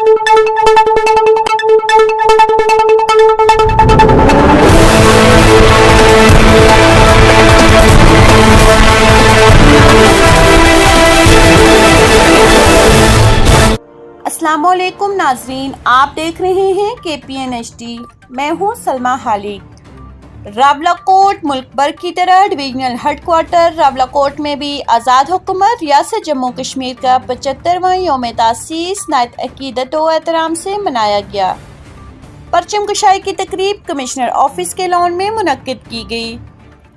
السلام علیکم ناظرین، آپ دیکھ رہے ہیں KPN HD۔ میں ہوں سلمہ حالی۔ راولاکوٹ ملک بھر کی طرح ڈویژنل ہیڈ کوارٹر راولاکوٹ میں بھی آزاد حکومت ریاست جموں کشمیر کا 75واں یوم تاسیس نہایت عقیدت و احترام سے منایا گیا۔ پرچم کشائی کی تقریب کمشنر آفس کے لان میں منعقد کی گئی۔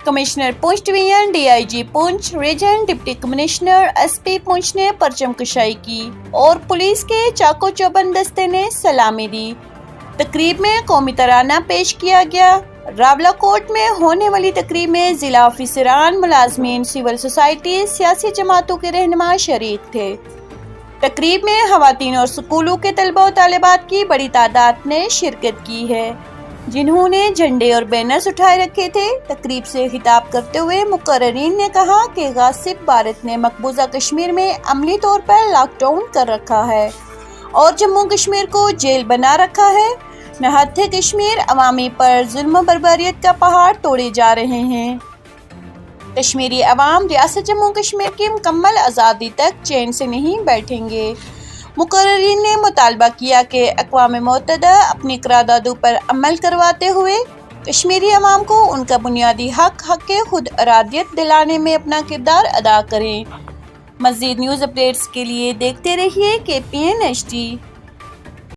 کمشنر پونچھ ڈویژن، DIG پونچھ ریجن، ڈپٹی کمشنر SP پونچھ نے پرچم کشائی کی اور پولیس کے چاق و چوبند دستے نے سلامی دی۔ تقریب میں قومی ترانہ پیش کیا گیا۔ راولاکوٹ میں ہونے والی تقریب میں ضلع افسران، ملازمین، سول سوسائٹی، سیاسی جماعتوں کے رہنما شریک تھے۔ تقریب میں خواتین اور اسکولوں کے طلبہ و طالبات کی بڑی تعداد نے شرکت کی ہے، جنہوں نے جھنڈے اور بینرز اٹھائے رکھے تھے۔ تقریب سے خطاب کرتے ہوئے مقررین نے کہا کہ غاصب بھارت نے مقبوضہ کشمیر میں عملی طور پر لاک ڈاؤن کر رکھا ہے اور جموں کشمیر کو جیل بنا رکھا ہے۔ نہتے کشمیر عوامی پر ظلم و بربریت کا پہاڑ توڑے جا رہے ہیں۔ کشمیری عوام ریاست جموں کشمیر کی مکمل آزادی تک چین سے نہیں بیٹھیں گے۔ مقررین نے مطالبہ کیا کہ اقوام متحدہ اپنی قراردادوں پر عمل کرواتے ہوئے کشمیری عوام کو ان کا بنیادی حق خود ارادیت دلانے میں اپنا کردار ادا کریں۔ مزید نیوز اپڈیٹس کے لیے دیکھتے رہیے KPN HD۔